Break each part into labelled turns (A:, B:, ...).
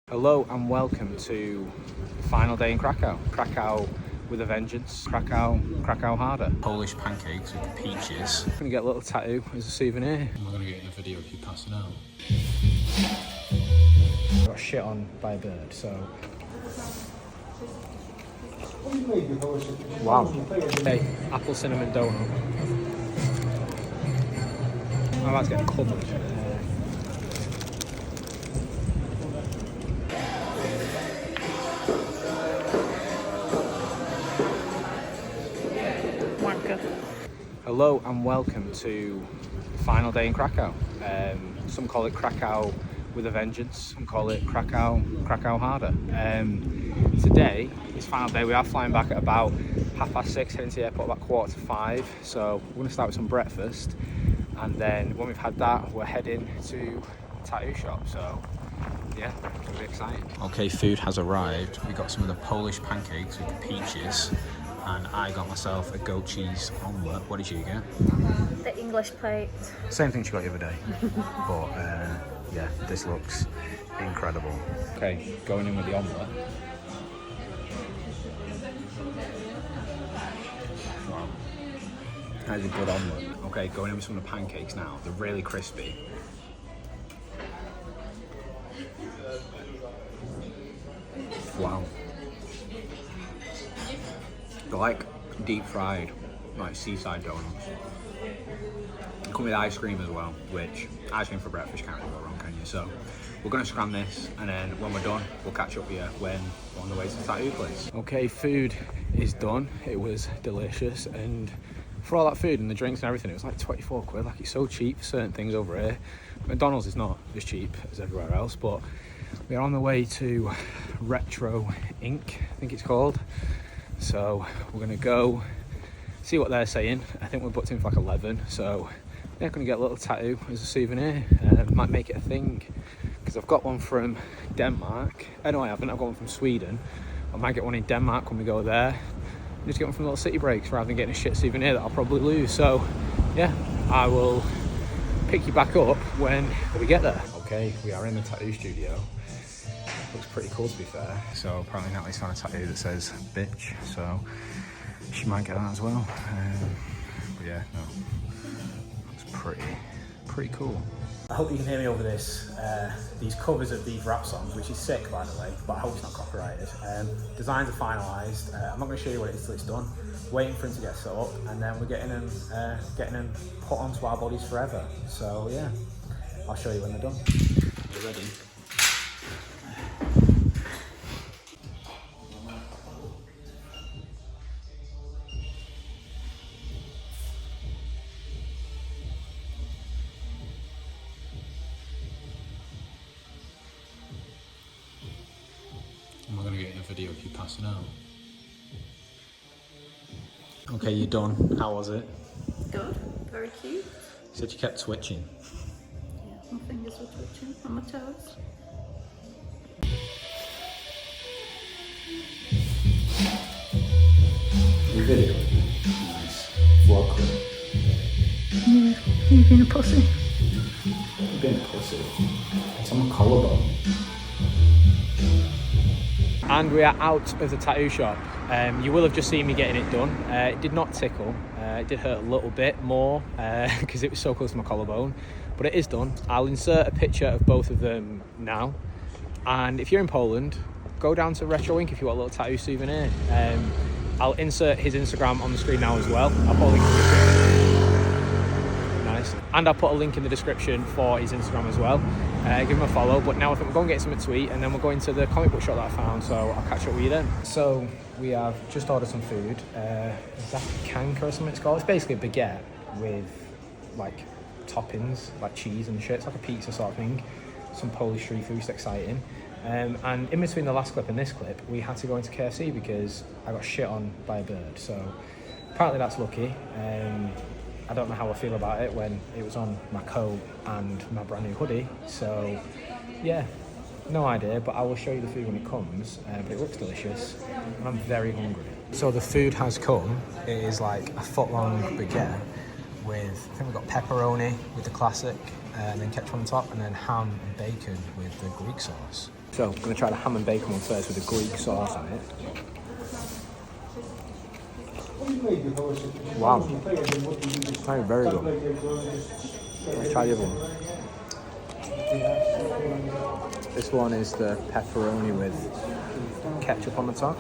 A: Hello and welcome to the final day in Krakow. Krakow with a vengeance. Krakow harder. Polish pancakes with the peaches. I'm gonna get a little tattoo as a souvenir. I'm not gonna get in the video if you're passing out. I got shit on by a bird, so. Wow. Okay, apple cinnamon donut. I'm about to get covered. Hello and welcome to the final day in Krakow. Some call it Krakow with a vengeance, some call it Krakow harder. Today, this final day, we are flying back at about 6:30, heading to the airport about 4:45. So we're going to start with some breakfast, and then when we've had that, we're heading to the tattoo shop. So yeah, it's going to be exciting. Okay, food has arrived. We got some of the Polish pancakes with the peaches. And I got myself a goat cheese omelette. What did you get?
B: The English plate.
A: Same thing she got the other day. But yeah, this looks incredible. Okay, going in with the omelette. Wow. That is a good omelette. Okay, going in with some of the pancakes now. They're really crispy. Wow. They're like deep fried, like seaside donuts. They come with ice cream as well, which ice cream for breakfast can't really go wrong, can you? So we're gonna scram this, and then when we're done, we'll catch up with you when we're on the way to the tattoo place. Okay, food is done. It was delicious, and for all that food and the drinks and everything, it was like 24 quid. Like, it's so cheap for certain things over here. McDonald's is not as cheap as everywhere else, but we are on the way to Retro Inc., I think it's called. So we're gonna go see what they're saying. I think we're booked in for like 11, so they're gonna get a little tattoo as a souvenir. Might make it a thing, because I've got one from Denmark. No, I haven't. I've got one from Sweden. I might get one in Denmark when we go there. Just get one from little city breaks rather than getting a shit souvenir that I'll probably lose. So yeah, I will pick you back up when we get there. Okay, we are in the tattoo studio. Looks pretty cool, to be fair. So apparently Natalie's found a tattoo that says bitch, so she might get that as well. But yeah, no, looks pretty cool. I hope you can hear me over this, these covers of these rap songs, which is sick, by the way, but I hope it's not copyrighted. Designs are finalised. I'm not going to show you what it is till it's done. Waiting for them to get set up, and then we're getting them put onto our bodies forever. So yeah, I'll show you when they're done. You ready? I'm not going to get in the video if you're passing out. Okay, you're done. How was it?
B: Good. Very cute.
A: You said you kept twitching.
B: Yeah, my fingers were twitching on my toes.
A: Your video? Nice. Vlog clip.
B: Yeah, you've been a pussy.
A: You've been a pussy. It's on my collarbone. And we are out of the tattoo shop. You will have just seen me getting it done. It did not tickle. It did hurt a little bit more because it was so close to my collarbone. But it is done. I'll insert a picture of both of them now. And if you're in Poland, go down to Retro Inc. if you want a little tattoo souvenir. I'll insert his Instagram on the screen now as well. I'll put a link in the description. Nice. And I'll put a link in the description for his Instagram as well. Give him a follow. But now I think we're going to get something to eat, and then we're going to the comic book shop that I found. So I'll catch up with you then. So we have just ordered some food. Zapikanka or something it's called. It's basically a baguette with like toppings, like cheese and shit. It's like a pizza sort of thing. Some Polish street food, it's exciting. And in between the last clip and this clip, we had to go into KFC because I got shit on by a bird. So apparently that's lucky. I don't know how I feel about it when it was on my coat and my brand new hoodie. So yeah, no idea, but I will show you the food when it comes. But it looks delicious and I'm very hungry. So the food has come. It is like a foot-long baguette with, I think we've got pepperoni with the classic, and then ketchup on top, and then ham and bacon with the Greek sauce. So I'm going to try the ham and bacon one first with the Greek sauce on it. Wow. Very, very good. Let's try the other one. This one is the pepperoni with ketchup on the top.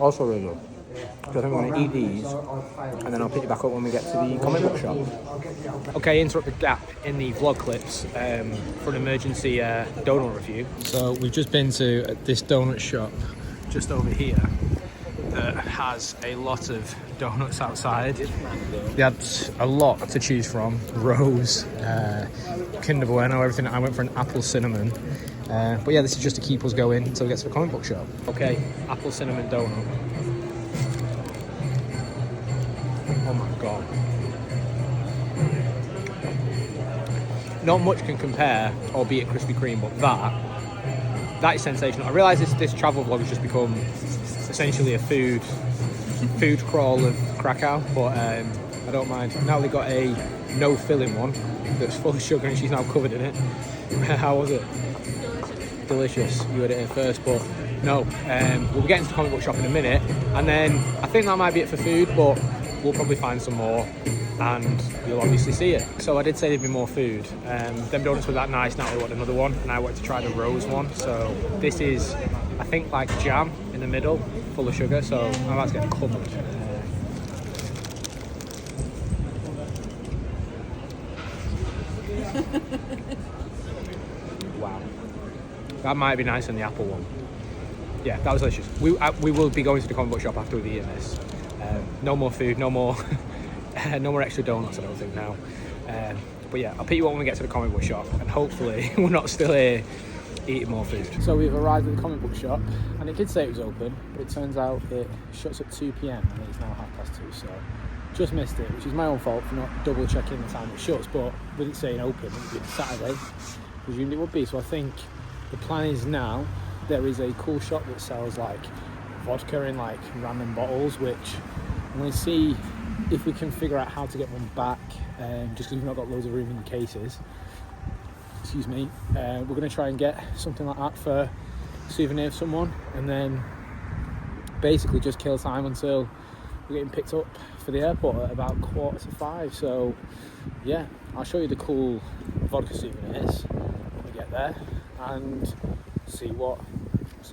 A: Also really good. So I think I'm going to eat these and then I'll pick you back up when we get to the comic book shop. Okay, interrupt the gap in the vlog clips for an emergency donut review. So we've just been to this donut shop just over here that has a lot of donuts outside. They had a lot to choose from. Rose, Kinder Bueno, everything. I went for an apple cinnamon. But yeah, this is just to keep us going until we get to the comic book shop. Okay, apple cinnamon donut. Oh my god. Not much can compare, albeit Krispy Kreme, but that is sensational. I realise this travel vlog has just become essentially a food crawl of Krakow, but I don't mind. Now we got a no filling one that's full of sugar and she's now covered in it. How was it? Delicious. You had it in first, but no. We'll be getting to the comic book shop in a minute, and then I think that might be it for food, but we'll probably find some more and you'll obviously see it. So I did say there'd be more food. Them donuts were that nice, now we want another one, and I wanted to try the rose one. So this is, I think, like jam in the middle, full of sugar, so I'm about to get covered. Wow. That might be nicer than the apple one. Yeah, that was delicious. We will be going to the comic book shop after we've eaten this. No more food, no more no more extra donuts, I don't think now. But yeah, I'll pick you up when we get to the comic book shop, and hopefully we're not still here eating more food. So we've arrived at the comic book shop, and it did say it was open, but it turns out it shuts at 2 p.m. and it's now 2:30, so just missed it, which is my own fault for not double checking the time it shuts. But with it saying open, it would be Saturday, presumed it would be. So I think the plan is now there is a cool shop that sells like vodka in like random bottles, which I'm going to see if we can figure out how to get one back, just because we've not got loads of room in the cases. Excuse me. We're going to try and get something like that for a souvenir of someone, and then basically just kill time until we're getting picked up for the airport at about 4:45. So yeah, I'll show you the cool vodka souvenirs when we get there and see what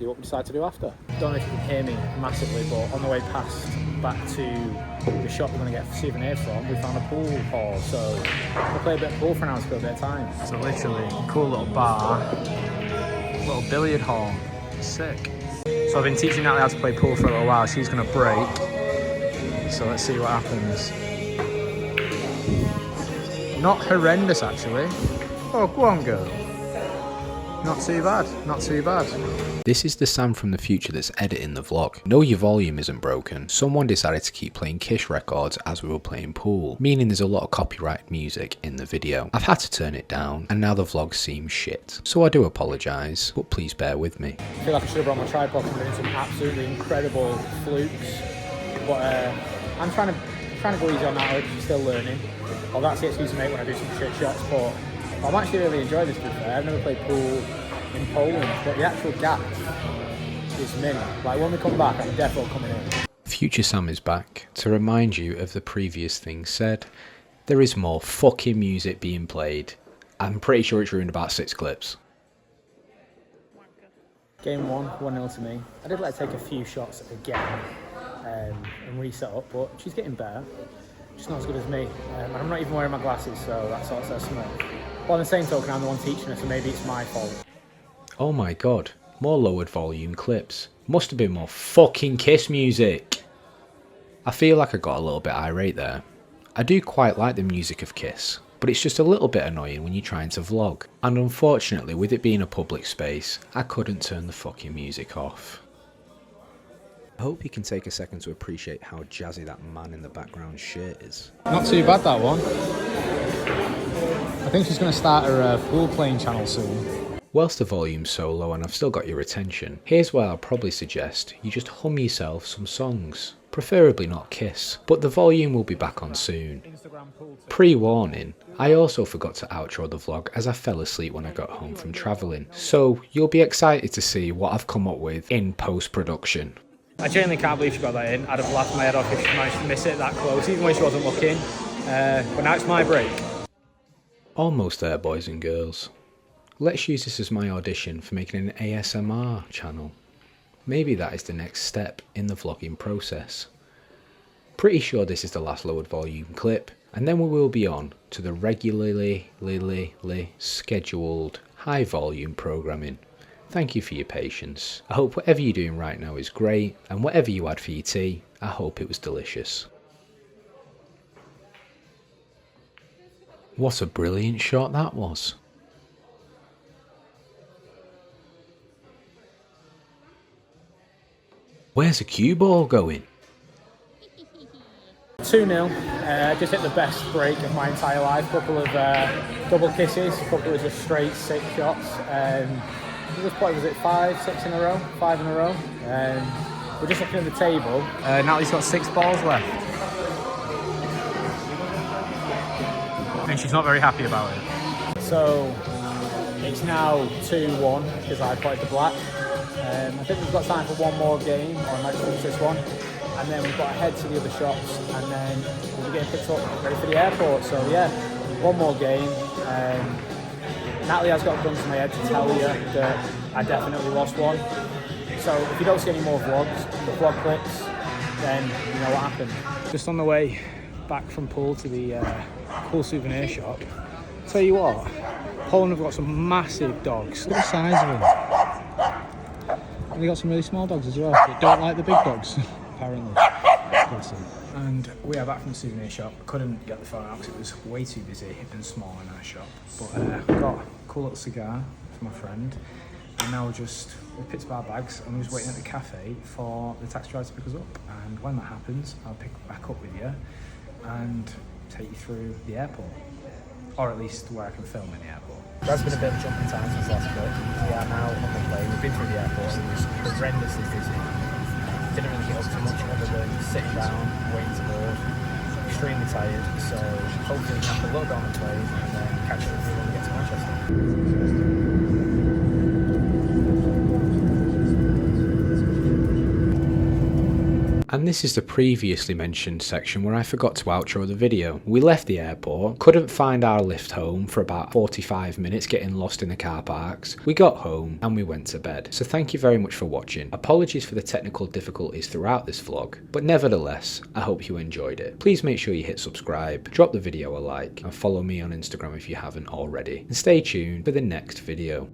A: we decide to do after. Don't know if you can hear me massively, but on the way back to the shop we're going to get a souvenir from, we found a pool hall, so we'll play a bit of pool for now to kill a bit of time. So literally, cool little bar, little billiard hall, sick. So I've been teaching Natalie how to play pool for a little while. She's going to break, so let's see what happens. Not horrendous actually. Oh, go on girl. Not too bad, not too bad. This is the Sam from the future that's editing the vlog. No, your volume isn't broken. Someone decided to keep playing Kiss records as we were playing pool, meaning there's a lot of copyrighted music in the video. I've had to turn it down, and now the vlog seems shit. So I do apologise, but please bear with me. I feel like I should have brought my tripod and doing some absolutely incredible flukes, but I'm trying to go easy on that, I'm still learning. Well, that's the excuse to make when I do some shit shots, but I'm actually really enjoying this, to be fair. I've never played pool in Poland, but the actual gap is mini. Like when we come back, I'm definitely coming in. Future Sam is back to remind you of the previous things said. There is more fucking music being played. I'm pretty sure it's ruined about 6 clips. Game 1, 1-0 to me. I did like to take a few shots again and reset up, but she's getting better. She's not as good as me, and I'm not even wearing my glasses, so that sort of says something. But on the same token, I'm the one teaching her, so maybe it's my fault. Oh my god, more lowered volume clips. Must have been more fucking Kiss music. I feel like I got a little bit irate there. I do quite like the music of Kiss, but it's just a little bit annoying when you're trying to vlog. And unfortunately, with it being a public space, I couldn't turn the fucking music off. I hope you can take a second to appreciate how jazzy that man in the background shirt is. Not too bad, that one. I think she's going to start her pool playing channel soon. Whilst the volume's so low and I've still got your attention, here's where I'll probably suggest you just hum yourself some songs.
C: preferably not kiss, but the volume will be back on soon. Pre-warning, I also forgot to outro the vlog as I fell asleep when I got home from travelling, so you'll be excited to see what I've come up with in post-production.
A: I genuinely can't believe she got that in. I'd have laughed my head off if she managed to miss it that close, even when she wasn't looking. But now it's my break.
C: Almost there, boys and girls. Let's use this as my audition for making an ASMR channel. Maybe that is the next step in the vlogging process. Pretty sure this is the last lowered volume clip, and then we will be on to the regularly scheduled high volume programming. Thank you for your patience. I hope whatever you're doing right now is great, and whatever you had for your tea, I hope it was delicious. What a brilliant shot that was. Where's the cue ball going?
A: 2-0, just hit the best break of my entire life. Couple of double kisses, a couple of just straight 6 shots. At this point, was it 5 in a row? We're just looking at the table. Natalie's got 6 balls left. And she's not very happy about it. So, it's now 2-1 because I played the black. I think we've got time for one more game, or I might just finish this one. And then we've got to head to the other shops, and then we'll be getting picked up ready for the airport. So yeah, one more game. Natalie has got guns to my head to tell you that I definitely lost one. So if you don't see any more vlogs, the vlog clips, then you know what happened. Just on the way back from pool to the cool souvenir shop. Tell you what, Poland have got some massive dogs. Look at the size of them. And they got some really small dogs as well that don't like the big dogs, apparently. And we are back from the souvenir shop. Couldn't get the phone out because it was way too busy and small in our shop. But got a cool little cigar for my friend. And now we picked up our bags and we're just waiting at the cafe for the taxi driver to pick us up. And when that happens, I'll pick back up with you and take you through the airport. Or at least where I can film in the airport. That's been a bit of a jumping time since last trip. We are now on the plane. We've been through the airport. It was horrendously busy. Didn't really get up too much other than sitting down, waiting to board. Extremely tired. So hopefully we can have a little bit on the plane and then catch up with you when we get to Manchester.
C: And this is the previously mentioned section where I forgot to outro the video. We left the airport, couldn't find our lift home for about 45 minutes getting lost in the car parks. We got home and we went to bed. So thank you very much for watching. Apologies for the technical difficulties throughout this vlog, but nevertheless, I hope you enjoyed it. Please make sure you hit subscribe, drop the video a like, and follow me on Instagram if you haven't already. And stay tuned for the next video.